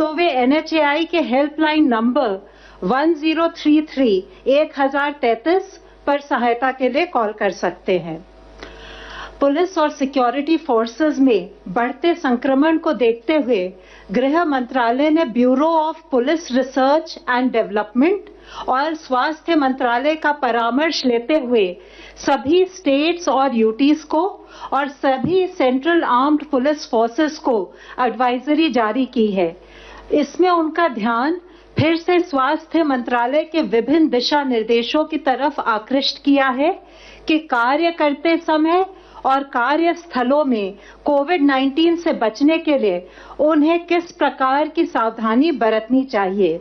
तो वे NHAI के helpline number 1033 1033 पर सहायता के लिए कॉल कर सकते हैं। पुलिस और सिक्योरिटी फोर्सेस में बढ़ते संक्रमण को देखते हुए गृह मंत्रालय ने bureau of police research and development और स्वास्थ्य मंत्रालय का परामर्श लेते हुए सभी स्टेट्स और यूटीज को और सभी सेंट्रल आर्म्ड पुलिस फोर्सेस को एडवाइजरी जारी की है। इसमें उनका ध्यान फिर से स्वास्थ्य मंत्रालय के विभिन्न दिशा निर्देशों की तरफ आकृष्ट किया है कि कार्य करते समय और कार्यस्थलों में कोविड-19 से बचने के लिए उन्हें किस प्रकार की सावधानी बरतनी चाहिए।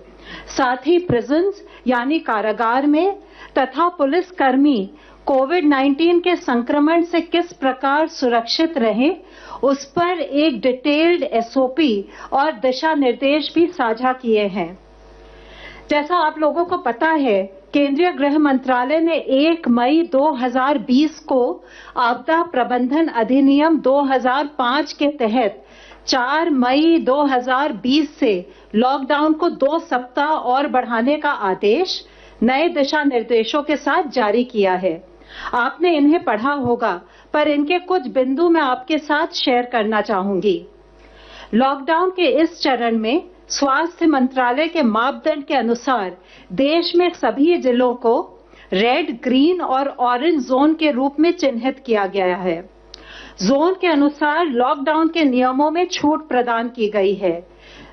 साथ ही प्रिजन्स यानी कारागार में तथा पुलिसकर्मी कोविड-19 के संक्रमण से किस प्रकार सुरक्षित रहें, उस पर एक डिटेल्ड SOP और दिशा निर्देश भी साझा किए हैं। जैसा आप लोगों को पता है, केंद्रीय गृह मंत्रालय ने 1 मई 2020 को आपदा प्रबंधन अधिनियम 2005 के तहत 4 मई 2020 से लॉकडाउन को 2 सप्ताह और बढ़ाने का आदेश नए दिशा निर्देशों के साथ जारी किया है। आपने इन्हें पढ़ा होगा, पर इनके कुछ बिंदु मैं आपके साथ शेयर करना चाहूंगी। लॉकडाउन के इस चरण में स्वास्थ्य मंत्रालय के मापदंड के अनुसार देश में सभी जिलों को रेड, ग्रीन और ऑरेंज जोन के रूप में चिन्हित किया गया है। जोन के अनुसार लॉकडाउन के नियमों में छूट प्रदान की गई है।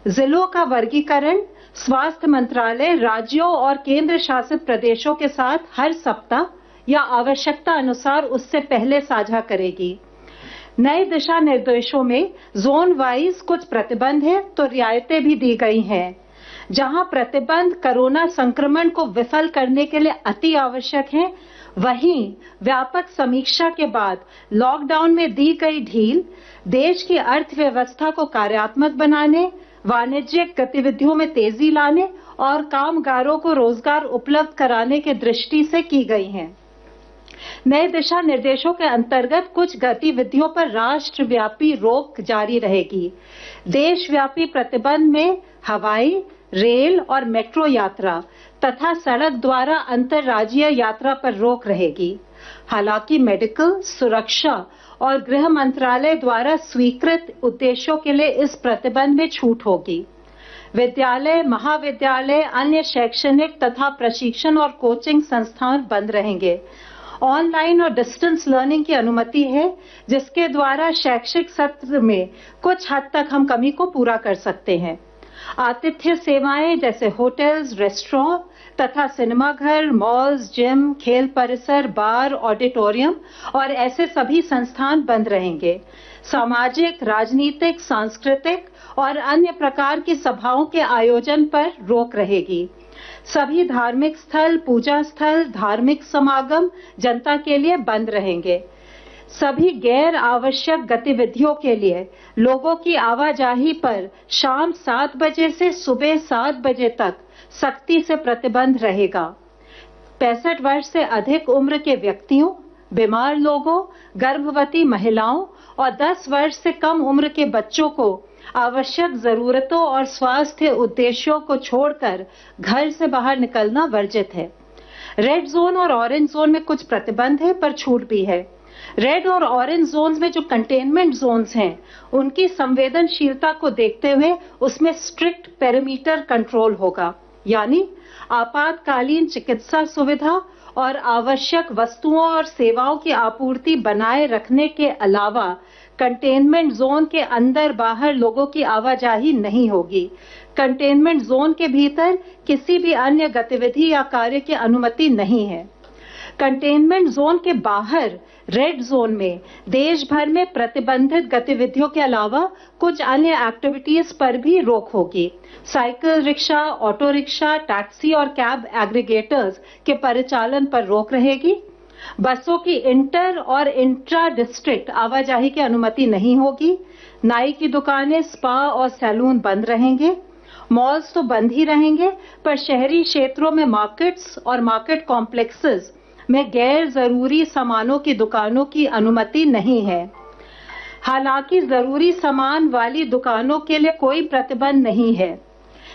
जिलों का वर्गीकरण स्वास्थ्य मंत्रालय राज्यों और केंद्र शासित प्रदेशों के साथ हर सप्ताह या आवश्यकता अनुसार उससे पहले साझा करेगी। नए दिशा निर्देशों में जोन वाइज कुछ प्रतिबंध है तो रियायतें भी दी गई हैं। जहां प्रतिबंध कोरोना संक्रमण को विफल करने के लिए अति आवश्यक है, वहीं व्यापक समीक्षा के बाद लॉकडाउन में दी गई ढील देश की अर्थव्यवस्था को कार्यात्मक बनाने, वाणिज्यिक गतिविधियों में तेजी लाने और कामगारों को रोजगार उपलब्ध कराने की दृष्टि से की गई हैं। नए दिशा निर्देशों के अंतर्गत कुछ गतिविधियों पर राष्ट्रव्यापी रोक जारी रहेगी। देशव्यापी प्रतिबंध में हवाई, रेल और मेट्रो यात्रा तथा सड़क द्वारा अंतर्राज्यीय यात्रा पर रोक रहेगी। हालांकि मेडिकल, सुरक्षा और गृह मंत्रालय द्वारा स्वीकृत उद्देश्यों के लिए इस प्रतिबंध में छूट होगी। विद्यालय, महाविद्यालय, अन्य शैक्षणिक तथा प्रशिक्षण और कोचिंग संस्थान बंद रहेंगे। ऑनलाइन और डिस्टेंस लर्निंग की अनुमति है, जिसके द्वारा शैक्षिक सत्र में कुछ हद तक हम कमी को पूरा कर सकते हैं। आतिथ्य सेवाएं जैसे होटल्स, रेस्टोरेंट तथा सिनेमाघर, मॉल्स, जिम, खेल परिसर, बार, ऑडिटोरियम और ऐसे सभी संस्थान बंद रहेंगे। सामाजिक, राजनीतिक, सांस्कृतिक और अन्य प्रकार की सभाओं के आयोजन पर रोक रहेगी। सभी धार्मिक स्थल, पूजा स्थल, धार्मिक समागम जनता के लिए बंद रहेंगे। सभी गैर आवश्यक गतिविधियों के लिए लोगों की आवाजाही पर शाम 7 बजे से सुबह 7 बजे तक सख्ती से प्रतिबंध रहेगा। 65 वर्ष से अधिक उम्र के व्यक्तियों, बीमार लोगों, गर्भवती महिलाओं और 10 वर्ष से कम उम्र के बच्चों को आवश्यक जरूरतों और स्वास्थ्य उद्देश्यों को छोड़कर घर से बाहर निकलना वर्जित है। रेड जोन और ऑरेंज जोन में कुछ प्रतिबंध है, पर छूट भी है। रेड और ऑरेंज जोन्स में जो कंटेनमेंट जोन्स हैं, उनकी संवेदनशीलता को देखते हुए उसमें स्ट्रिक्ट पेरीमीटर कंट्रोल होगा, यानी आपातकालीन चिकित्सा सुविधा और आवश्यक वस्तुओं और सेवाओं की आपूर्ति बनाए रखने के अलावा कंटेनमेंट जोन के अंदर बाहर लोगों की आवाजाही नहीं होगी। कंटेनमेंट जोन के भीतर किसी भी अन्य गतिविधि या कार्य की अनुमति नहीं है। कंटेनमेंट जोन के बाहर रेड जोन में देश भर में प्रतिबंधित गतिविधियों के अलावा कुछ अन्य एक्टिविटीज पर भी रोक होगी। Cycle rickshaw, auto rickshaw, taxi और कैब एग्रीगेटर्स के परिचालन पर रोक रहेगी। बसों की इंटर और इंट्रा डिस्ट्रिक्ट आवाजाही की अनुमति नहीं होगी। नाई की दुकानें, स्पा और सैलून बंद रहेंगे। मॉल्स तो बंद ही रहेंगे, पर शहरी क्षेत्रों में मार्केट्स और मार्केट कॉम्प्लेक्सेस में गैर जरूरी सामानों की दुकानों की अनुमति नहीं है। हालांकि जरूरी सामान वाली दुकानों के लिए कोई प्रतिबंध नहीं है।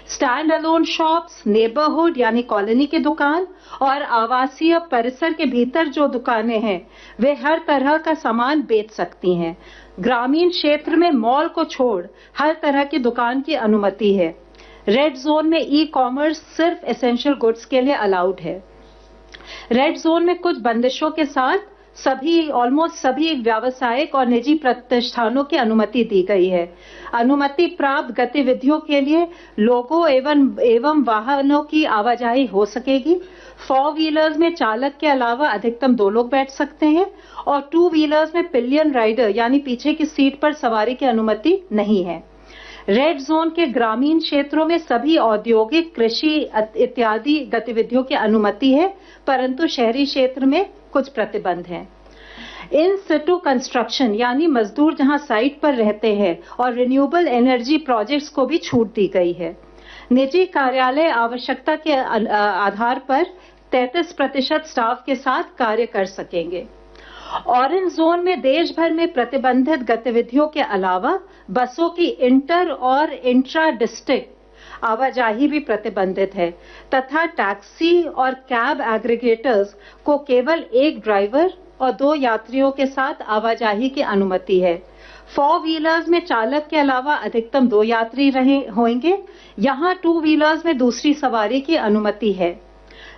स्टैंड अलोन शॉप्स, नेबरहुड यानी कॉलोनी की दुकान और आवासीय परिसर के भीतर जो दुकानें हैं वे हर तरह का सामान बेच सकती हैं। ग्रामीण क्षेत्र में मॉल को छोड़ हर तरह की दुकान की अनुमति है। रेड जोन में ई कॉमर्स सिर्फ एसेंशियल गुड्स के लिए अलाउड है। रेड जोन में कुछ बंदिशों के साथ ऑलमोस्ट सभी व्यावसायिक और निजी प्रतिष्ठानों की अनुमति दी गई है। अनुमति प्राप्त गतिविधियों के लिए लोगों एवं वाहनों की आवाजाही हो सकेगी। 4 व्हीलर्स में चालक के अलावा अधिकतम 2 लोग बैठ सकते हैं और 2 व्हीलर्स में पिलियन राइडर यानी पीछे की सीट पर सवारी की अनुमति नहीं है। रेड जोन के ग्रामीण क्षेत्रों में सभी औद्योगिक, कृषि इत्यादि गतिविधियों की अनुमति है, परंतु शहरी क्षेत्र में कुछ प्रतिबंध हैं। इन सिटू कंस्ट्रक्शन यानी मजदूर जहां साइट पर रहते हैं और रिन्यूएबल एनर्जी प्रोजेक्ट्स को भी छूट दी गई है। निजी कार्यालय आवश्यकता के आधार पर 33% स्टाफ के साथ कार्य कर सकेंगे। ऑरेंज जोन में देश भर में प्रतिबंधित गतिविधियों के अलावा बसों की इंटर और इंट्रा डिस्ट्रिक्ट आवाजाही भी प्रतिबंधित है तथा टैक्सी और कैब एग्रीगेटर्स को केवल 1 ड्राइवर और 2 यात्रियों के साथ आवाजाही की अनुमति है। 4 व्हीलर्स में चालक के अलावा अधिकतम 2 यात्री होंगे। यहाँ 2 व्हीलर्स में दूसरी सवारी की अनुमति है।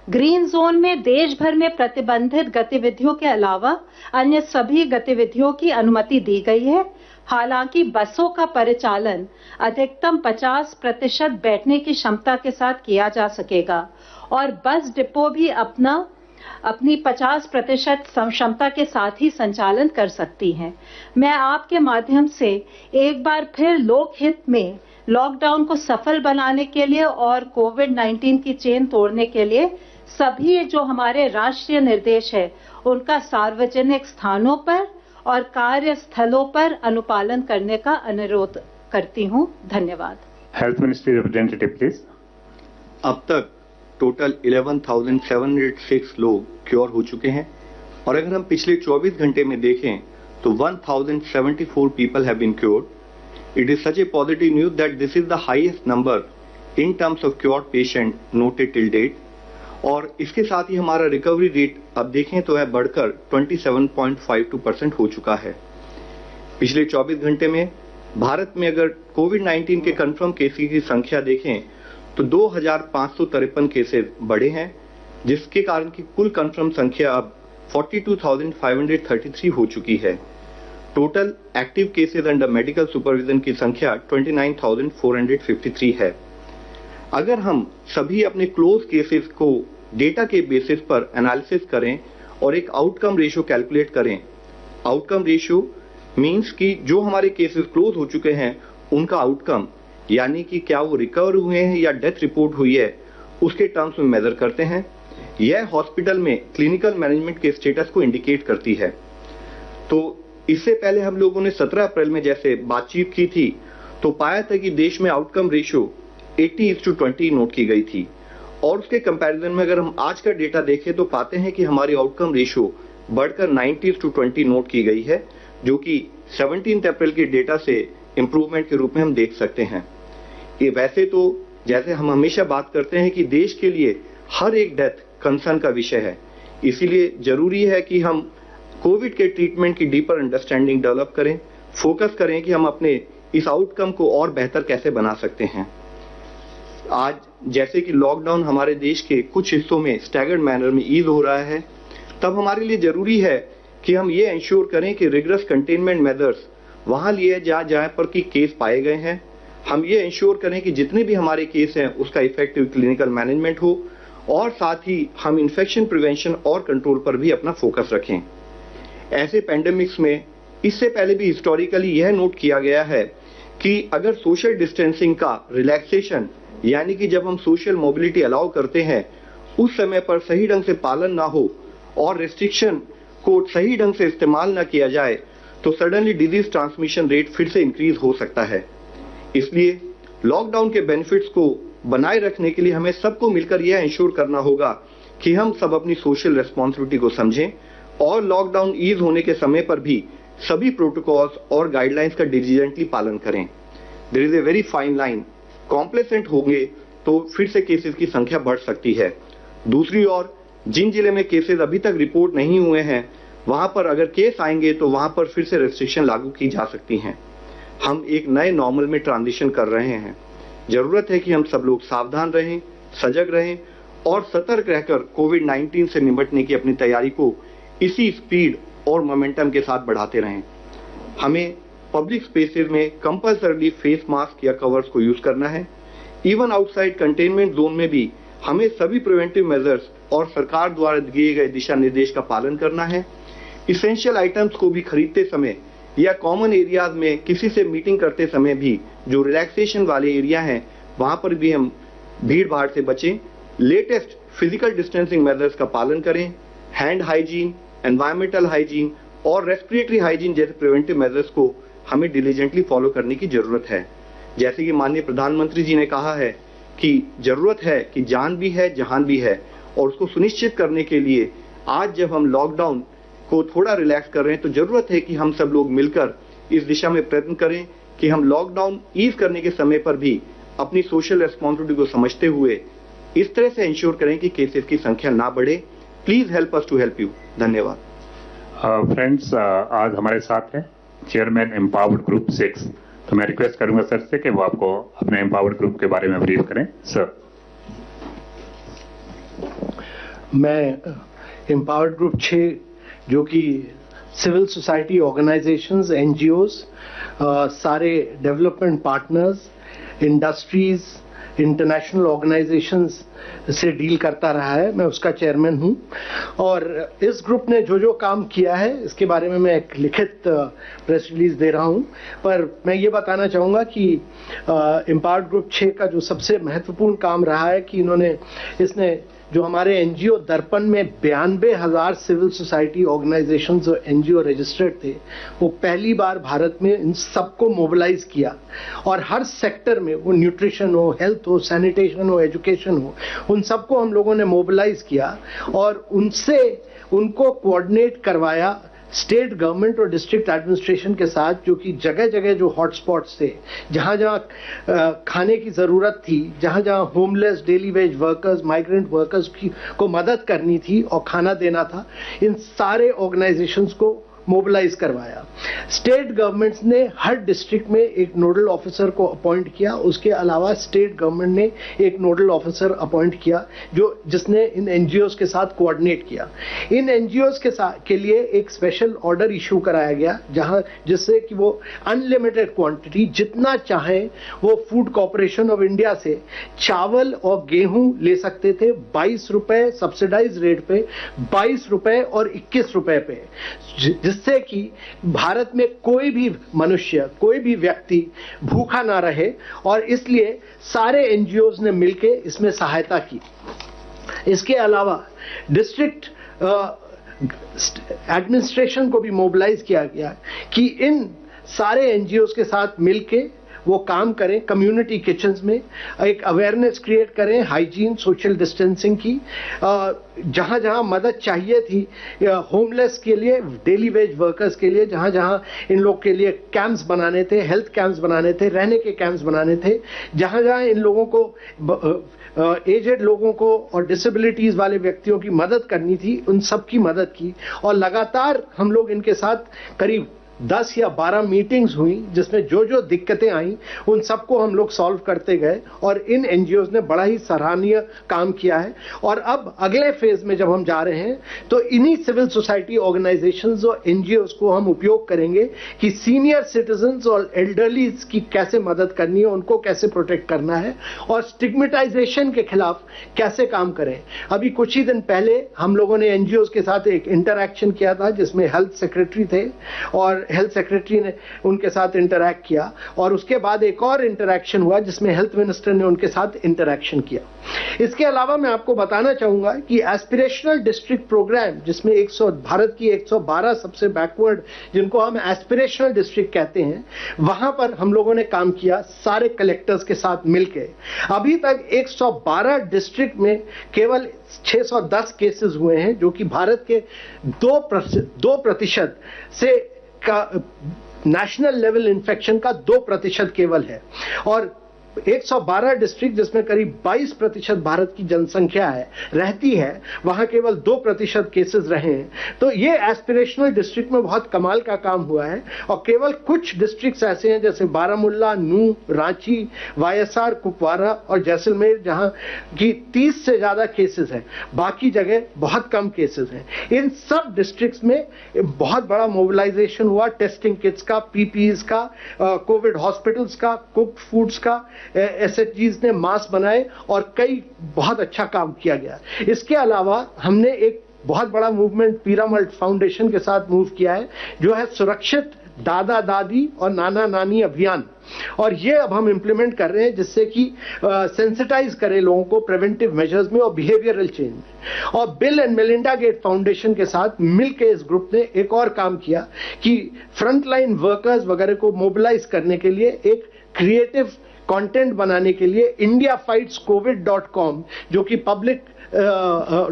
ग्रीन जोन में देश भर में प्रतिबंधित गतिविधियों के अलावा अन्य सभी गतिविधियों की अनुमति दी गई है। हालांकि बसों का परिचालन अधिकतम 50% बैठने की क्षमता के साथ किया जा सकेगा और बस डिपो भी अपनी 50% क्षमता के साथ ही संचालन कर सकती हैं। मैं आपके माध्यम से एक बार फिर लोकहित में लॉकडाउन को सफल बनाने के लिए और कोविड-19 की चेन तोड़ने के लिए सभी जो हमारे राष्ट्रीय निर्देश है उनका सार्वजनिक स्थानों पर और कार्यस्थलों पर अनुपालन करने का अनुरोध करती हूं। धन्यवाद। Health ministry representative please. अब तक टोटल 11,706 लोग क्योर हो चुके हैं और अगर हम पिछले 24 घंटे में देखें तो 1,074 people have been cured. It is such a positive news that this is the highest number in terms of cured patient noted till date. और इसके साथ ही हमारा रिकवरी रेट अब देखें तो है बढ़कर 27.52% हो चुका है। पिछले 24 घंटे में भारत में अगर कोविड-19 के कंफर्म केसेस की संख्या देखें तो 2,553 केसेस बढ़े हैं, जिसके कारण की कुल कंफर्म संख्या अब 42,533 हो चुकी है। Total active cases under medical supervision की संख्या 29,453 है। अगर हम सभी अपने क्लोज केसेस को डेटा के बेसिस पर एनालिसिस करें और एक आउटकम रेशियो कैलकुलेट करें, आउटकम रेशियो मींस कि जो हमारे केसेस क्लोज हो चुके हैं उनका आउटकम यानी कि क्या वो रिकवर हुए हैं या डेथ रिपोर्ट हुई है, उसके टर्म्स में मेजर करते हैं। यह हॉस्पिटल में क्लिनिकल मैनेजमेंट के स्टेटस को इंडिकेट करती है। तो इससे पहले हम लोगों ने 17 अप्रैल में जैसे बातचीत की थी तो पाया था कि देश में आउटकम रेशियो 80:20 नोट की गई थी और उसके कंपैरिजन में अगर हम आज का डेटा देखें तो पाते हैं कि हमारी आउटकम रेशियो बढ़कर 90:20 नोट की गई है, जो कि 17 अप्रैल के डेटा से इंप्रूवमेंट के रूप में हम देख सकते हैं। ये वैसे तो जैसे हम हमेशा बात करते हैं कि देश के लिए हर एक डेथ कंसर्न का विषय है, इसीलिए जरूरी है कि हम कोविड के ट्रीटमेंट की डीपर अंडरस्टैंडिंग डेवलप करें, फोकस करें कि हम अपने इस आउटकम को और बेहतर कैसे बना सकते हैं। आज जैसे कि लॉकडाउन हमारे देश के कुछ हिस्सों में स्टैगर्ड मैनर में ईज हो रहा है, तब हमारे लिए जरूरी है कि हम ये इंश्योर करें कि रिगरस कंटेनमेंट मेजर्स वहां लिए जहां पर कि केस पाए गए हैं। हम ये इंश्योर करें कि जितने भी हमारे केस हैं उसका इफेक्टिव क्लिनिकल मैनेजमेंट हो और साथ ही हम इन्फेक्शन प्रिवेंशन और कंट्रोल पर भी अपना फोकस रखें। ऐसे पैंडेमिक्स में इससे पहले भी हिस्टोरिकली यह नोट किया गया है कि अगर सोशल डिस्टेंसिंग का रिलैक्सेशन यानी कि जब हम सोशल मोबिलिटी अलाउ करते हैं उस समय पर सही ढंग से पालन ना हो और रेस्ट्रिक्शन को सही ढंग से इस्तेमाल ना किया जाए तो सडनली डिजीज ट्रांसमिशन रेट फिर से इंक्रीज हो सकता है। इसलिए लॉकडाउन के बेनिफिट्स को बनाए रखने के लिए हमें सबको मिलकर यह इंश्योर करना होगा कि हम सब अपनी सोशल रेस्पॉन्सिबिलिटी को समझें और लॉकडाउन ईज होने के समय पर भी सभी प्रोटोकॉल्स और गाइडलाइंस का डिलीजेंटली पालन करें। There is a very fine line, complacent होंगे तो फिर से केसेस की संख्या बढ़ सकती है। दूसरी ओर जिन जिले में केसेस अभी तक रिपोर्ट नहीं हुए हैं, वहां पर अगर केस आएंगे तो वहां पर फिर से रेस्ट्रिक्शन लागू की जा सकती हैं। हम एक नए नॉर्मल में ट्रांजिशन कर रहे हैं। जरूरत है कि हम सब लोग सावधान रहें, सजग रहें और सतर्क रहकर कोविड-19 से निपटने की अपनी तैयारी को इसी स्पीड और मोमेंटम के साथ बढ़ाते रहें। हमें पब्लिक स्पेसेस में कंपल्सरली फेस मास्क या कवर्स को यूज करना है। इवन आउटसाइड कंटेनमेंट जोन में भी हमें सभी प्रिवेंटिव मेजर्स और सरकार द्वारा दिए गए दिशा निर्देश का पालन करना है। इसेंशियल आइटम्स को भी खरीदते समय या कॉमन एरियाज में किसी से मीटिंग करते समय भी जो रिलैक्सेशन वाले एरिया हैं, वहां पर भी हम भीड़ भाड़ से बचें। लेटेस्ट फिजिकल डिस्टेंसिंग मेजर्स का पालन करें। हैंड हाइजीन, एनवायरमेंटल हाइजीन और रेस्पिरेटरी हाइजीन जैसे प्रिवेंटिव मेजर्स को हमें डिलीजेंटली फॉलो करने की जरूरत है। जैसे कि माननीय प्रधानमंत्री जी ने कहा है कि जरूरत है कि जान भी है जहान भी है, और उसको सुनिश्चित करने के लिए आज जब हम लॉकडाउन को थोड़ा रिलैक्स कर रहे हैं तो जरूरत है कि हम सब लोग मिलकर इस दिशा में प्रयत्न करें कि हम लॉकडाउन ईज करने के समय पर भी अपनी सोशल रेस्पॉन्सिबिलिटी को समझते हुए इस तरह से इंश्योर करें कि केसेस की संख्या ना बढ़े। Please help us to help you. धन्यवाद। फ्रेंड्स, आज हमारे साथ है चेयरमैन एम्पावर्ड ग्रुप 6, तो मैं रिक्वेस्ट करूंगा सर से कि वो आपको अपने एम्पावर्ड ग्रुप के बारे में ब्रीफ करें। सर। मैं एम्पावर्ड ग्रुप 6 जो कि सिविल सोसाइटी ऑर्गेनाइजेशंस, एनजीओज, सारे development partners, industries, international organisations से डील करता रहा है, मैं उसका चेयरमैन हूं। और इस ग्रुप ने जो जो काम किया है इसके बारे में मैं एक लिखित प्रेस रिलीज दे रहा हूं। पर मैं ये बताना चाहूंगा कि एम्पावर्ड ग्रुप 6 का जो सबसे महत्वपूर्ण काम रहा है कि इसने जो हमारे एनजीओ दर्पण में 92,000 सिविल सोसाइटी ऑर्गेनाइजेशंस और एनजीओ रजिस्टर्ड थे, वो पहली बार भारत में इन सबको मोबिलाइज किया। और हर सेक्टर में, वो न्यूट्रिशन हो, हेल्थ हो, सैनिटेशन हो, एजुकेशन हो, उन सबको हम लोगों ने मोबिलाइज किया और उनको कोऑर्डिनेट करवाया स्टेट गवर्नमेंट और डिस्ट्रिक्ट एडमिनिस्ट्रेशन के साथ, जो कि जगह जगह जो हॉटस्पॉट्स थे, जहां जहां खाने की जरूरत थी, जहां जहां homeless, daily veg workers, migrant workers को मदद करनी थी और खाना देना था, इन सारे ऑर्गेनाइजेशंस को मोबिलाइज करवाया। स्टेट गवर्नमेंट्स ने हर डिस्ट्रिक्ट में एक नोडल ऑफिसर को अपॉइंट किया। उसके अलावा स्टेट गवर्नमेंट ने एक नोडल ऑफिसर अपॉइंट किया जिसने इन एनजीओज के साथ कोऑर्डिनेट किया। इन एनजीओज के लिए एक स्पेशल ऑर्डर इशू कराया गया, जिससे कि वो अनलिमिटेड क्वांटिटी जितना चाहें वो फूड कॉर्पोरेशन ऑफ इंडिया से चावल और गेहूं ले सकते थे। 22 रुपए सब्सिडाइज रेट पे, 22 रुपए और 21 रुपए पे, जिससे कि भारत में कोई भी मनुष्य, कोई भी व्यक्ति भूखा ना रहे। और इसलिए सारे एनजीओज ने मिलकर इसमें सहायता की। इसके अलावा डिस्ट्रिक्ट एडमिनिस्ट्रेशन को भी मोबिलाइज किया गया कि इन सारे एनजीओज के साथ मिलके वो काम करें। कम्युनिटी किचन्स में एक अवेयरनेस क्रिएट करें हाइजीन, सोशल डिस्टेंसिंग की। जहां जहां मदद चाहिए थी होमलेस के लिए, डेली वेज वर्कर्स के लिए, जहां जहां इन लोग के लिए कैंप्स बनाने थे, हेल्थ कैंप्स बनाने थे, रहने के कैंप्स बनाने थे, जहां जहां इन लोगों को एजेड लोगों को और डिसेबिलिटीज वाले व्यक्तियों की मदद करनी थी, उन सब की मदद की। और लगातार हम लोग इनके साथ करीब 10 या 12 मीटिंग्स हुई, जिसमें जो जो दिक्कतें आई उन सबको हम लोग सॉल्व करते गए। और इन एनजीओज ने बड़ा ही सराहनीय काम किया है। और अब अगले फेज में जब हम जा रहे हैं तो इन्हीं सिविल सोसाइटी ऑर्गेनाइजेशंस और एनजीओज को हम उपयोग करेंगे कि सीनियर सिटीजन्स और एल्डरलीज की कैसे मदद करनी है, उनको कैसे प्रोटेक्ट करना है और स्टिग्मेटाइजेशन के खिलाफ कैसे काम करें। अभी कुछ ही दिन पहले हम लोगों ने एनजीओज के साथ एक इंटरैक्शन किया था, जिसमें हेल्थ सेक्रेटरी थे और हेल्थ सेक्रेटरी ने उनके साथ इंटरैक्ट किया। और उसके बाद एक और इंटरैक्शन हुआ जिसमें हेल्थ मिनिस्टर ने उनके साथ इंटरैक्शन किया। इसके अलावा मैं आपको बताना चाहूंगा कि एस्पिरेशनल डिस्ट्रिक्ट प्रोग्राम, जिसमें भारत की 112 सबसे बैकवर्ड, जिनको हम एस्पिरेशनल डिस्ट्रिक्ट कहते हैं, वहां पर हम लोगों ने काम किया सारे कलेक्टर्स के साथ मिलकर। अभी तक 112 डिस्ट्रिक्ट में केवल 610 केसेस हुए हैं, जो कि भारत के 2% से का नेशनल लेवल इन्फेक्शन का 2% केवल है, और 112 डिस्ट्रिक्ट जिसमें करीब 22% भारत की जनसंख्या है रहती है, वहां केवल 2% केसेस रहे हैं। तो ये एस्पिरेशनल डिस्ट्रिक्ट में बहुत कमाल का काम हुआ है, और केवल कुछ डिस्ट्रिक्ट्स ऐसे हैं जैसे बारामूला, नूह, रांची, वायएसआर, कुपवारा और जैसलमेर जहां की 30 से ज्यादा केसेस हैं, बाकी जगह बहुत कम केसेस हैं। इन सब डिस्ट्रिक्ट्स में बहुत बड़ा मोबिलाइजेशन हुआ टेस्टिंग किट्स का, पीपीईज का, कोविड हॉस्पिटल्स का, कुक्ड फूड्स का, एसएचजीज ने मास्क बनाए और कई बहुत अच्छा काम किया गया। इसके अलावा हमने एक बहुत बड़ा मूवमेंट पीरामल फाउंडेशन के साथ मूव किया है, जो है सुरक्षित दादा दादी और नाना नानी अभियान, और ये अब हम इंप्लीमेंट कर रहे हैं जिससे कि सेंसिटाइज करें लोगों को प्रिवेंटिव मेजर्स में और बिहेवियरल चेंज में। और Bill and Melinda Gate foundation के साथ मिलकर इस ग्रुप ने एक और काम किया कि फ्रंटलाइन वर्कर्स वगैरह को मोबिलाइज करने के लिए एक क्रिएटिव कंटेंट बनाने के लिए indiafightscovid.com, जो कि पब्लिक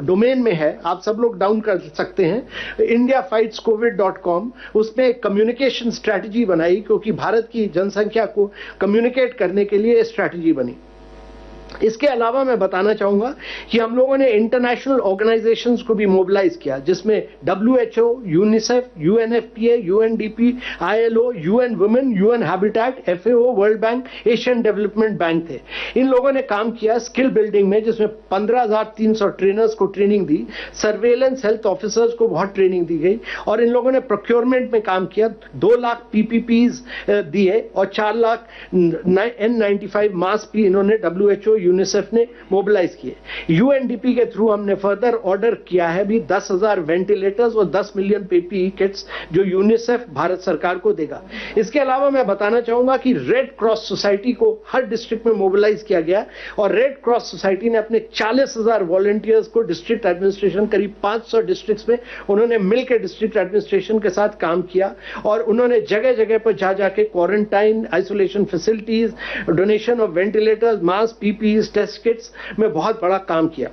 डोमेन में है, आप सब लोग डाउन कर सकते हैं, indiafightscovid.com, उसमें एक कम्युनिकेशन स्ट्रैटेजी बनाई, क्योंकि भारत की जनसंख्या को कम्युनिकेट करने के लिए स्ट्रैटेजी बनी। इसके अलावा मैं बताना चाहूंगा कि हम लोगों ने इंटरनेशनल ऑर्गेनाइजेशंस को भी मोबिलाइज किया, जिसमें WHO, UNICEF, UNFPA, UNDP, ILO, UN women, UN habitat, FAO, world bank, Asian development bank थे। इन लोगों ने काम किया स्किल बिल्डिंग में, जिसमें 15,300 ट्रेनर्स को ट्रेनिंग दी, सर्वेलेंस हेल्थ ऑफिसर्स को बहुत ट्रेनिंग दी गई, और इन लोगों ने प्रोक्योरमेंट में काम किया, 2 लाख PPPs दिए और 4 लाख N95 मास्क भी इन्होंने WHO, यूनिसेफ ने मोबिलाइज किए। UNDP के थ्रू हमने फर्दर ऑर्डर किया है भी 10,000 वेंटिलेटर्स और 10 मिलियन PPE किट्स, जो यूनिसेफ भारत सरकार को देगा। इसके अलावा मैं बताना चाहूंगा कि रेड क्रॉस सोसाइटी को हर डिस्ट्रिक्ट में मोबिलाइज किया गया, और रेड क्रॉस सोसाइटी ने अपने 40,000 वॉलंटियर्स को डिस्ट्रिक्ट एडमिनिस्ट्रेशन, करीब 500 डिस्ट्रिक्ट्स में उन्होंने मिलकर डिस्ट्रिक्ट एडमिनिस्ट्रेशन के साथ काम किया, और उन्होंने जगह जगह पर जा जाके quarantine, isolation facilities, donation of ventilators, mask, PPE, test kits में बहुत बड़ा काम किया।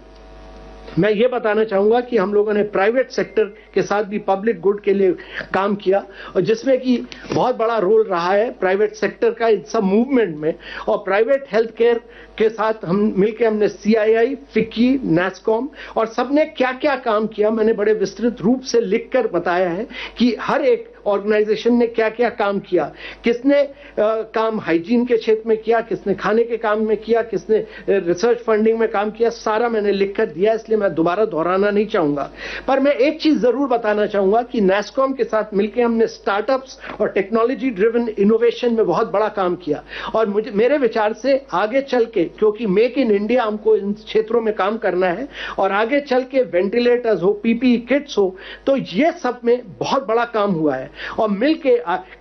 मैं ये बताना चाहूंगा कि हम लोगों ने प्राइवेट सेक्टर के साथ भी पब्लिक गुड के लिए काम किया, और जिसमें कि बहुत बड़ा रोल रहा है प्राइवेट सेक्टर का इस सब मूवमेंट में। और प्राइवेट हेल्थ केयर के साथ हम मिलकर हमने CII, FICCI, NASSCOM और सबने क्या क्या काम किया, मैंने बड़े विस्तृत रूप से लिखकर बताया है कि हर एक ऑर्गेनाइजेशन ने क्या क्या काम किया, किसने काम हाइजीन के क्षेत्र में किया, किसने खाने के काम में किया, किसने रिसर्च फंडिंग में काम किया, सारा मैंने लिखकर दिया, इसलिए मैं दोबारा दोहराना नहीं चाहूंगा। पर मैं एक चीज जरूर बताना चाहूंगा कि NASSCOM के साथ मिलकर हमने स्टार्टअप्स और टेक्नोलॉजी ड्रिवन इनोवेशन में बहुत बड़ा काम किया, और मेरे विचार से आगे चल के, क्योंकि मेक इन इंडिया हमको इन क्षेत्रों में काम करना है, और आगे चल के वेंटिलेटर्स हो, PPE किट्स हो, तो ये सब में बहुत बड़ा काम हुआ है। और मिलके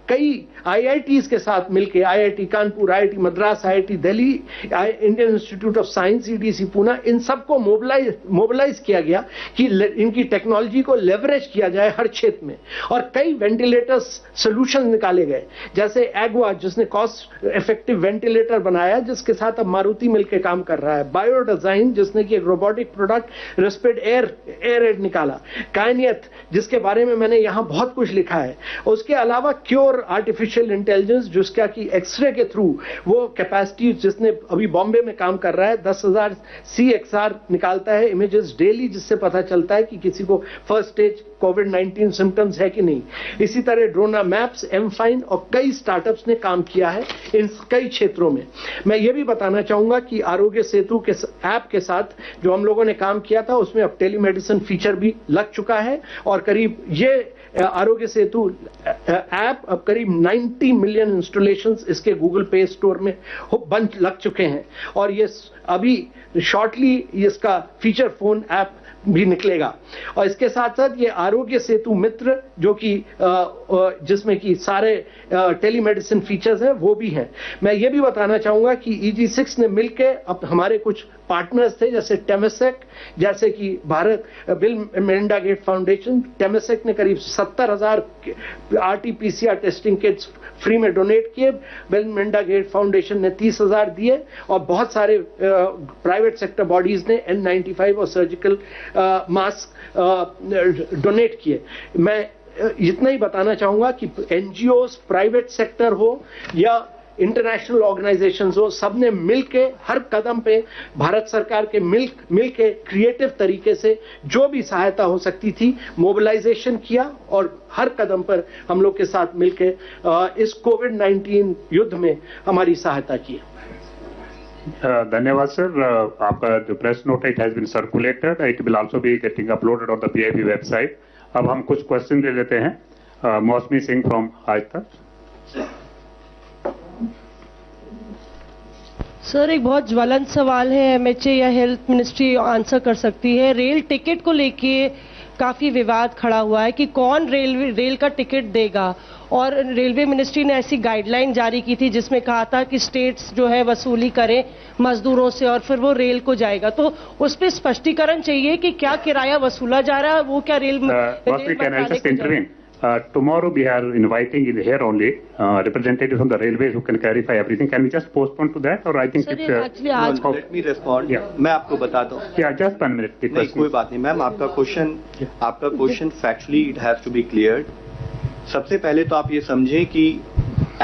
कई IITs के साथ मिलके, IIT Kanpur, IIT Madras, IIT Delhi, Indian Institute of Science, EDC Poona, इन सबको मोबिलाइज किया गया कि इनकी टेक्नोलॉजी को लेवरेज किया जाए हर क्षेत्र में, और कई वेंटिलेटर सोल्यूशन निकाले गए, जैसे एग्वा जिसने कॉस्ट इफेक्टिव वेंटिलेटर बनाया, जिसके साथ अब मारुति मिलकर काम कर रहा है, बायो डिजाइन जिसने कि एक रोबोटिक प्रोडक्ट रेस्पिरेट एयर निकाला, कायनियत जिसके बारे में मैंने यहां बहुत कुछ लिखा है, उसके अलावा क्योर आर्टिफिशियल इंटेलिजेंस जिसका कि एक्सरे के थ्रू वो कैपेसिटी, जिसने अभी बॉम्बे में काम कर रहा है, 10,000 CXR निकालता है इमेजेस डेली, जिससे पता चलता है कि किसी को फर्स्ट स्टेज कोविड-19 सिम्टम्स है कि नहीं। इसी तरह ड्रोना मैप्स, एमफाइन और कई स्टार्टअप्स ने काम किया है इन कई क्षेत्रों में। मैं ये भी बताना चाहूंगा कि आरोग्य सेतु के ऐप के साथ जो हम लोगों ने काम किया था, उसमें अब टेलीमेडिसिन फीचर भी लग चुका है, और करीब ये आरोग्य सेतु ऐप अब करीब 90 मिलियन इंस्टॉलेशंस इसके गूगल पे स्टोर में बन लग चुके हैं, और ये अभी शॉर्टली इसका फीचर फोन ऐप भी निकलेगा। और इसके साथ साथ ये आरोग्य सेतु मित्र जो कि जिसमें कि सारे टेलीमेडिसिन फीचर्स हैं वो भी हैं। मैं ये भी बताना चाहूंगा कि EG6 ने मिलकर अब हमारे कुछ पार्टनर्स थे, जैसे टेमेसेक, जैसे कि Bharat Bill Melinda Gate foundation, Temasek ने करीब 70,000 RT-PCR टेस्टिंग किट्स फ्री में डोनेट किए, बिल मेलिंडा गेट फाउंडेशन ने 30,000 दिए, और बहुत सारे प्राइवेट सेक्टर बॉडीज ने N95 और सर्जिकल मास्क डोनेट किए। मैं इतना ही बताना चाहूंगा कि एनजीओस, प्राइवेट सेक्टर हो या इंटरनेशनल ऑर्गेनाइजेशंस हो, सबने मिलके हर कदम पे भारत सरकार के मिलके क्रिएटिव तरीके से जो भी सहायता हो सकती थी मोबिलाइजेशन किया और हर कदम पर हम लोग के साथ मिलके इस कोविड-19 युद्ध में हमारी सहायता की। धन्यवाद सर। आपका जो press note it has been circulated, it will also be getting uploaded on the PIB website. अब हम कुछ क्वेश्चन ले लेते हैं। मौसमी सिंह फ्रॉम आज तक। सर, एक बहुत ज्वलंत सवाल है, एमएचए या हेल्थ मिनिस्ट्री आंसर कर सकती है। रेल टिकट को लेके काफी विवाद खड़ा हुआ है कि कौन रेल का टिकट देगा, और रेलवे मिनिस्ट्री ने ऐसी गाइडलाइन जारी की थी जिसमें कहा था कि स्टेट्स जो है वसूली करें मजदूरों से और फिर वो रेल को जाएगा। तो उस पर स्पष्टीकरण चाहिए कि क्या किराया वसूला जा रहा है, वो क्या rail Tomorrow we are inviting in here only representatives from the railways who can clarify everything. Can we just postpone to that, or I think it's actually आज let me respond. मैं आपको बताता हूँ। just 1 minute. नहीं, कोई बात नहीं ma'am, आपका question factually it has to be cleared. सबसे पहले तो आप ये समझें कि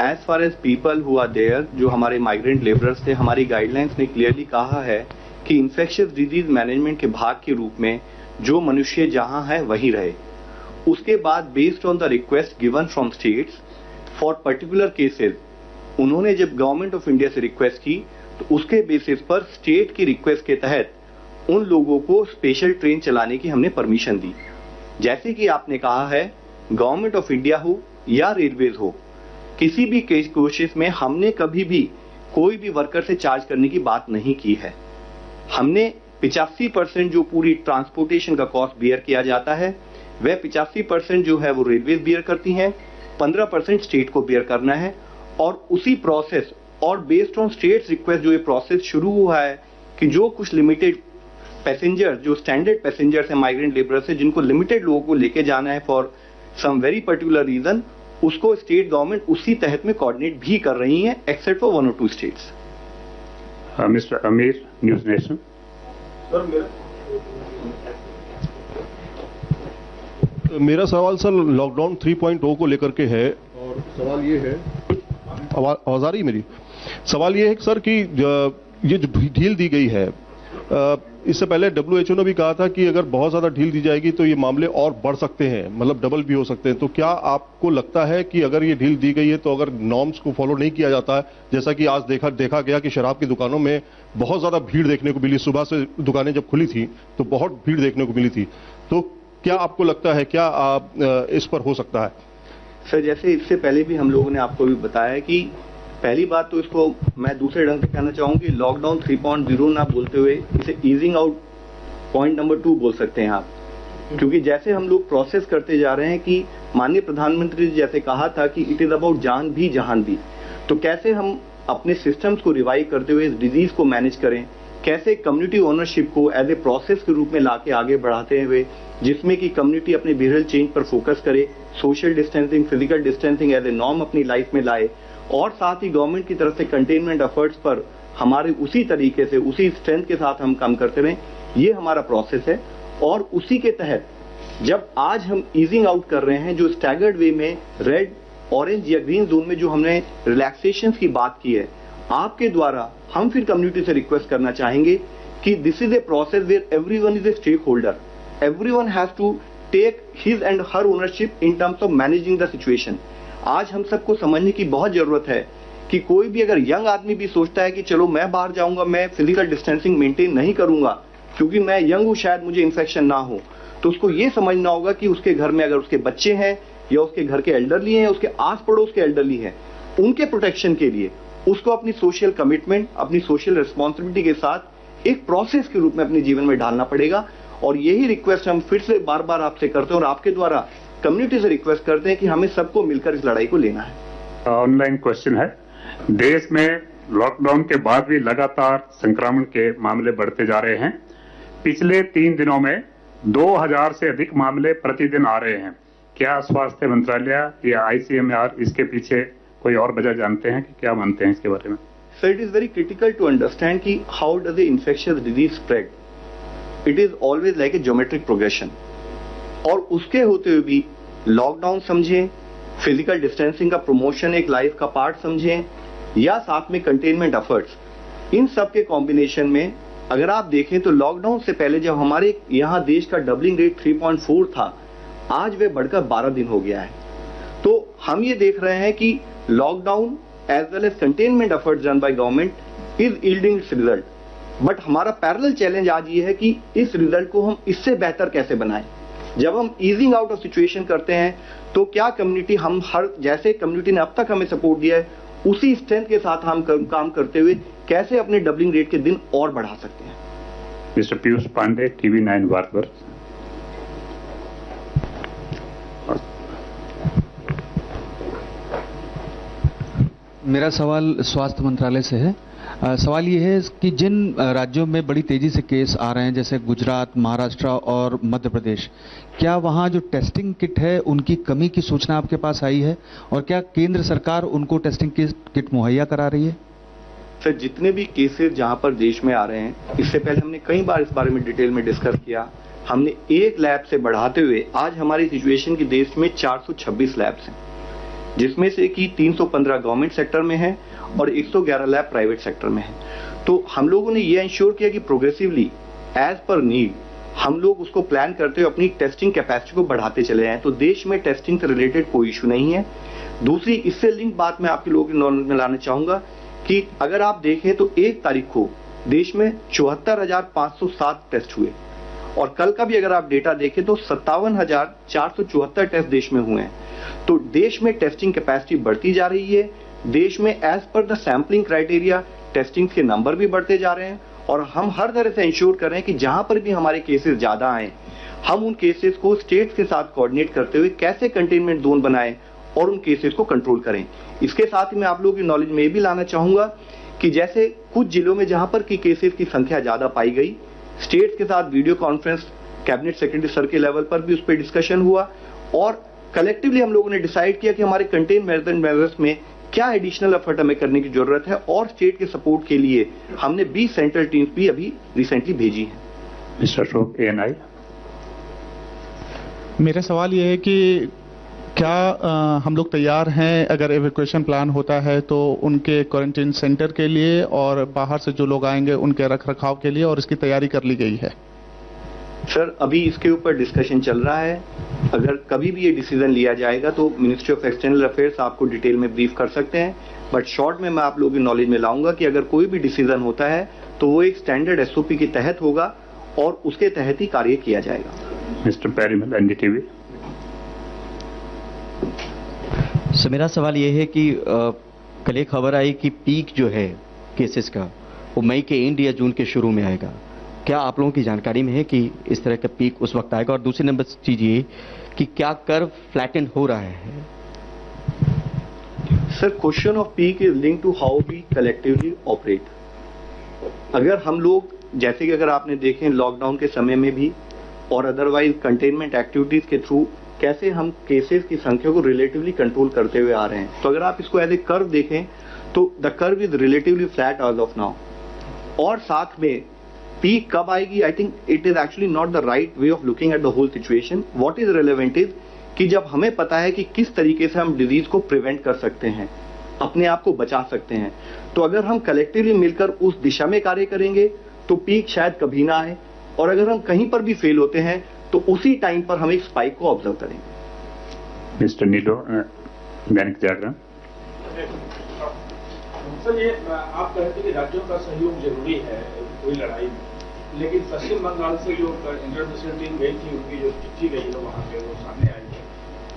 as far as people who are there, जो हमारे माइग्रेंट लेबरर्स थे, हमारी गाइडलाइंस ने क्लियरली कहा है कि इन्फेक्शियस डिजीज मैनेजमेंट के भाग के रूप में जो मनुष्य जहां है वहीं रहे। उसके बाद based on the request given from states for particular cases, उन्होंने जब गवर्नमेंट ऑफ इंडिया से रिक्वेस्ट की तो उसके बेसिस पर स्टेट की रिक्वेस्ट के तहत उन लोगों को स्पेशल ट्रेन चलाने की हमने परमिशन दी। जैसे कि आपने कहा है, गवर्नमेंट ऑफ इंडिया हो या रेलवेज हो, किसी भी कोशिश में हमने कभी भी कोई भी वर्कर से चार्ज करने की बात नहीं की है। हमने 85% जो पूरी ट्रांसपोर्टेशन का कॉस्ट बियर किया जाता है, वह 85% जो है वो रेलवे बियर करती हैं, 15% स्टेट को बियर करना है। और उसी प्रोसेस और बेस्ड ऑन स्टेट्स रिक्वेस्ट जो ये प्रोसेस शुरू हुआ है कि जो कुछ लिमिटेड पैसेंजर, जो स्टैंडर्ड पैसेंजर्स हैं, माइग्रेंट लेबरर्स हैं, जिनको लिमिटेड लोगों को लेके जाना है for some very particular reason, उसको स्टेट गवर्नमेंट उसी तहत में कोऑर्डिनेट भी कर रही है, except for 1 or 2 states. Mister Amir, news nation. मेरा सवाल सर लॉकडाउन 3.0 को लेकर के है, और सवाल ये है, आवाज आ रही मेरी? सवाल ये है सर कि ये जो ढील दी गई है, इससे पहले WHO ने भी कहा था कि अगर बहुत ज्यादा ढील दी जाएगी तो ये मामले और बढ़ सकते हैं, मतलब डबल भी हो सकते हैं। तो क्या आपको लगता है कि अगर ये ढील दी गई है तो अगर नॉर्म्स को फॉलो नहीं किया जाता है, जैसा कि आज देखा गया कि शराब की दुकानों में बहुत ज्यादा भीड़ देखने को मिली, सुबह से दुकानें जब खुली थी तो बहुत भीड़ देखने को मिली थी, तो क्या आपको लगता है क्या इस पर हो सकता है? सर, जैसे इससे पहले भी हम लोगों ने आपको भी बताया कि पहली बात तो इसको मैं दूसरे ढंग से कहना चाहूंगी, लॉकडाउन 3.0 ना बोलते हुए इसे ईजिंग आउट पॉइंट नंबर 2 बोल सकते हैं आप। क्योंकि जैसे हम लोग प्रोसेस करते जा रहे हैं कि माननीय प्रधानमंत्री जी जैसे कहा था कि इट इज अबाउट जान भी जहान भी, तो कैसे हम अपने सिस्टम्स को रिवाइव करते हुए इस डिजीज को मैनेज करें, कैसे कम्युनिटी ओनरशिप को एज ए प्रोसेस के रूप में लाके आगे बढ़ाते हुए, जिसमें कि कम्युनिटी अपने बिहेवियरल चेंज पर फोकस करे, social distancing, physical distancing as a norm अपनी लाइफ में लाए, और साथ ही गवर्नमेंट की तरफ से कंटेनमेंट एफर्ट्स पर हमारे उसी तरीके से, उसी स्ट्रेंथ के साथ हम काम करते रहें। ये हमारा प्रोसेस है। और उसी के तहत जब आज हम ईजिंग आउट कर रहे हैं, जो स्टैगर्ड वे में रेड, ऑरेंज या ग्रीन जोन में जो हमने रिलैक्सेशन की बात की है, आपके द्वारा हम फिर कम्युनिटी से रिक्वेस्ट करना चाहेंगे कि this is a process where everyone is a stakeholder, everyone has to take his and her ownership in terms of managing the situation. आज हम सबको समझने की बहुत जरूरत है कि कोई भी अगर यंग आदमी भी सोचता है कि चलो मैं बाहर जाऊंगा, मैं फिजिकल डिस्टेंसिंग मेंटेन नहीं करूंगा क्योंकि मैं यंग हूं, शायद मुझे इन्फेक्शन ना हो, तो उसको ये समझना होगा कि उसके घर में अगर उसके बच्चे हैं या उसके घर के एल्डरली हैं, उसके आस पड़ोस के एल्डरली हैं, उनके प्रोटेक्शन के लिए उसको अपनी सोशल कमिटमेंट, अपनी सोशल रिस्पॉन्सिबिलिटी के साथ एक प्रोसेस के रूप में अपने जीवन में ढालना पड़ेगा। और यही रिक्वेस्ट हम फिर से बार बार आपसे करते हैं और आपके द्वारा कम्युनिटी से रिक्वेस्ट करते हैं कि हमें सबको मिलकर इस लड़ाई को लेना है। ऑनलाइन क्वेश्चन है, देश में लॉकडाउन के बाद भी लगातार संक्रमण के मामले बढ़ते जा रहे हैं। पिछले 3 दिनों में 2000 से अधिक मामले प्रतिदिन आ रहे हैं। क्या स्वास्थ्य मंत्रालय या ICMR इसके पीछे कोई और वजह जानते हैं कि क्या मानते हैं इसके बारे में? Sir, it is very critical to understand कि how does a infectious disease spread. It is always like a geometric progression. और उसके होते हुए भी लॉकडाउन समझें, फिजिकल डिस्टेंसिंग का प्रमोशन एक लाइफ का पार्ट समझें, या साथ में कंटेनमेंट एफर्ट्स, इन सब के कॉम्बिनेशन में अगर आप देखें तो लॉकडाउन से पहले जब हमारे यहाँ देश का डबलिंग रेट 3.4 था, आज वह बढ़कर 12 दिन हो गया है। तो हम ये देख रहे हैं कि lockdown as well as containment efforts done by government is yielding its result. But हमारा पैरेलल चैलेंज आज ये है कि इस रिजल्ट को हम इससे बेहतर कैसे बनाएं। जब हम ईजिंग आउट ऑफ सिचुएशन करते हैं तो क्या कम्युनिटी, हम हर जैसे कम्युनिटी ने अब तक हमें सपोर्ट दिया है उसी स्ट्रेंथ के साथ हम काम करते हुए कैसे अपने डबलिंग रेट के दिन और बढ़ा सकते हैं। मिस्टर पीयूष पांडे, टीवी 9 वार्तवर। मेरा सवाल स्वास्थ्य मंत्रालय से है। सवाल ये है कि जिन राज्यों में बड़ी तेजी से केस आ रहे हैं जैसे गुजरात, महाराष्ट्र और मध्य प्रदेश, क्या वहाँ जो टेस्टिंग किट है उनकी कमी की सूचना आपके पास आई है और क्या केंद्र सरकार उनको टेस्टिंग किट मुहैया करा रही है? सर, जितने भी केसेस जहां पर देश में आ रहे हैं, इससे पहले हमने कई बार इस बारे में डिटेल में डिस्कस किया। हमने एक लैब से बढ़ाते हुए आज हमारी सिचुएशन की देश में 426 लैब्स हैं, जिसमें से कि 315 गवर्नमेंट सेक्टर में है और 111 लैब प्राइवेट सेक्टर में है। तो हम लोगों ने ये इंश्योर किया कि प्रोग्रेसिवली एज पर नीड हम लोग उसको प्लान करते हुए अपनी टेस्टिंग कैपेसिटी को बढ़ाते चले हैं। तो देश में टेस्टिंग से रिलेटेड कोई इशू नहीं है। दूसरी इससे लिंक बात मैं आपके लोगों के नॉलेज में लाना चाहूंगा कि अगर आप देखें तो 1 तारीख को देश में 74,507 टेस्ट हुए और कल का भी अगर आप डेटा देखें तो 57,474 टेस्ट देश में हुए हैं। तो देश में टेस्टिंग कैपेसिटी बढ़ती जा रही है। देश में as per the sampling criteria testing के नंबर भी बढ़ते जा रहे हैं और हम हर तरह से इंश्योर कर रहे हैं कि जहां पर भी हमारे केसेस ज्यादा आए, हम उन केसेस को स्टेट्स के साथ कोऑर्डिनेट करते हुए कैसे कंटेनमेंट जोन बनाएं और उन केसेस को कंट्रोल करें। इसके साथ ही मैं आप लोगों की नॉलेज में ये भी लाना चाहूंगा कि जैसे कुछ जिलों में जहां पर की केसेस की संख्या ज्यादा पाई गई, स्टेट्स के साथ video conference cabinet secretary sir के लेवल पर भी उस पर डिस्कशन हुआ और कलेक्टिवली हम लोगों ने डिसाइड किया कि हमारे कंटेनमेंट मेजर्स में क्या एडिशनल एफर्ट हमें करने की जरूरत है और स्टेट के सपोर्ट के लिए हमने 20 सेंट्रल टीम्स भी अभी रिसेंटली भेजी हैं। Mister Ashok, ANI। मेरा सवाल ये है कि क्या हम लोग तैयार हैं अगर एवैक्यूएशन प्लान होता है तो उनके क्वारंटाइन सेंटर के लिए और बाहर से जो लोग आएंगे उनके रख रखाव के लिए, और इसकी तैयारी कर ली गई है? सर, अभी इसके ऊपर डिस्कशन चल रहा है। अगर कभी भी ये डिसीजन लिया जाएगा तो मिनिस्ट्री ऑफ एक्सटर्नल अफेयर्स आपको डिटेल में ब्रीफ कर सकते हैं। बट शॉर्ट में मैं आप लोगों की नॉलेज में लाऊंगा कि अगर कोई भी डिसीजन होता है तो वो एक स्टैंडर्ड SOP के तहत होगा और उसके तहत ही कार्य किया जाएगा। Mister पेरीमल, NDTV। सर, मेरा सवाल ये है कि कल एक खबर आई कि पीक जो है केसेस का वो मई के एंड या जून के शुरू में आएगा। क्या आप लोगों की जानकारी में है कि इस तरह का पीक उस वक्त आएगा? और दूसरी नंबर चीज ये कि क्या कर्व फ्लैटन हो रहा है? Sir, question of peak is link to how we collectively operate. अगर हम लोग जैसे कि अगर आपने देखें लॉकडाउन के समय में भी और अदरवाइज कंटेनमेंट एक्टिविटीज के थ्रू कैसे हम केसेस की संख्या को रिलेटिवली कंट्रोल करते हुए आ रहे हैं, तो अगर आप इसको एज ए कर्व देखें तो the curve is relatively flat as of now. और साथ में पीक कब आएगी, I think it is actually not the right way of looking at the whole situation. What is relevant is कि जब हमें पता है कि किस तरीके से हम डिजीज को प्रिवेंट कर सकते हैं, अपने आप को बचा सकते हैं, तो अगर हम कलेक्टिवली मिलकर उस दिशा में कार्य करेंगे तो पीक शायद कभी ना आए। और अगर हम कहीं पर भी फेल होते हैं तो उसी टाइम पर हम एक स्पाइक को ऑब्जर्व करेंगे। मिस्टर नीलो, दैनिक जागरण। सर, ये आप कहते हैं कि राज्यों का सहयोग जरूरी है कोई लड़ाई में, लेकिन पश्चिम बंगाल से जो इंटरनेशनल टीम गई थी उनकी जो चिट्ठी गई है वहां पे वो सामने आई है,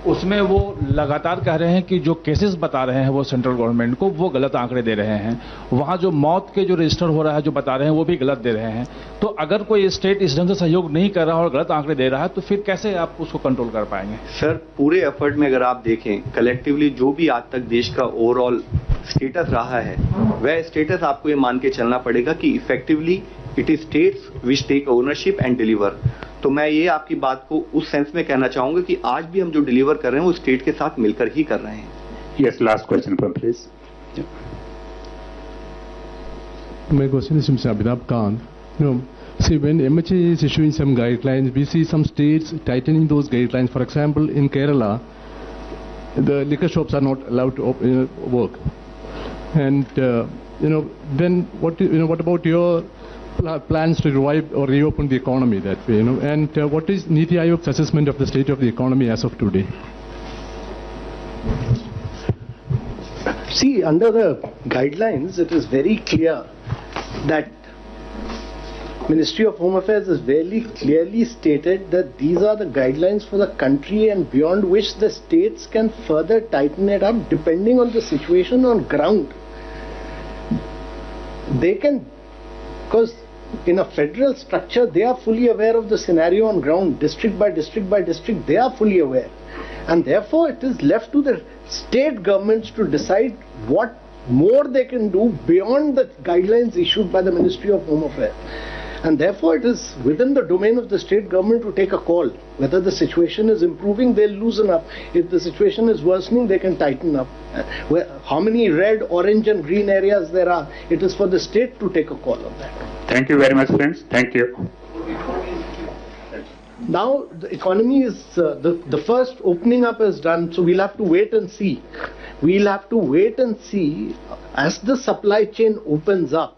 उसमें वो लगातार कह रहे हैं कि जो केसेस बता रहे हैं वो सेंट्रल गवर्नमेंट को वो गलत आंकड़े दे रहे हैं। वहां जो मौत के जो रजिस्टर हो रहा है जो बता रहे हैं वो भी गलत दे रहे हैं। तो अगर कोई स्टेट इस ढंग से सहयोग नहीं कर रहा और गलत आंकड़े दे रहा है तो फिर कैसे आप उसको कंट्रोल कर पाएंगे? सर, पूरे एफर्ट में अगर आप देखें कलेक्टिवली जो भी आज तक देश का ओवरऑल स्टेटस रहा है, वह स्टेटस आपको ये मान के चलना पड़ेगा कि effectively it is states which take ownership and deliver. तो मैं ये आपकी बात को उस सेंस में कहना चाहूंगा कि आज भी हम जो डिलीवर कर रहे हैं वो स्टेट के साथ मिलकर ही कर रहे हैं। Yes, last question please. My question is Mr. Abhinav Kant. No. See, when MHA is issuing some guidelines, we see some states tightening those guidelines. For example, in Kerala, the liquor shops are not allowed to work. And then what about your plans to revive or reopen the economy that way? And what is Niti Aayog's assessment of the state of the economy as of today? See, under the guidelines, it is very clear that Ministry of Home Affairs has very clearly stated that these are the guidelines for the country and beyond which the states can further tighten it up depending on the situation on ground. They can, because in a federal structure, they are fully aware of the scenario on ground, district by district by district, they are fully aware. And therefore, it is left to the state governments to decide what more they can do beyond the guidelines issued by the Ministry of Home Affairs. And therefore, it is within the domain of the state government to take a call. Whether the situation is improving, they'll loosen up. If the situation is worsening, they can tighten up. How many red, orange and green areas there are, it is for the state to take a call on that. Thank you very much, friends. Thank you. Now, the economy is, the first opening up is done, so we'll have to wait and see. We'll have to wait and see as the supply chain opens up.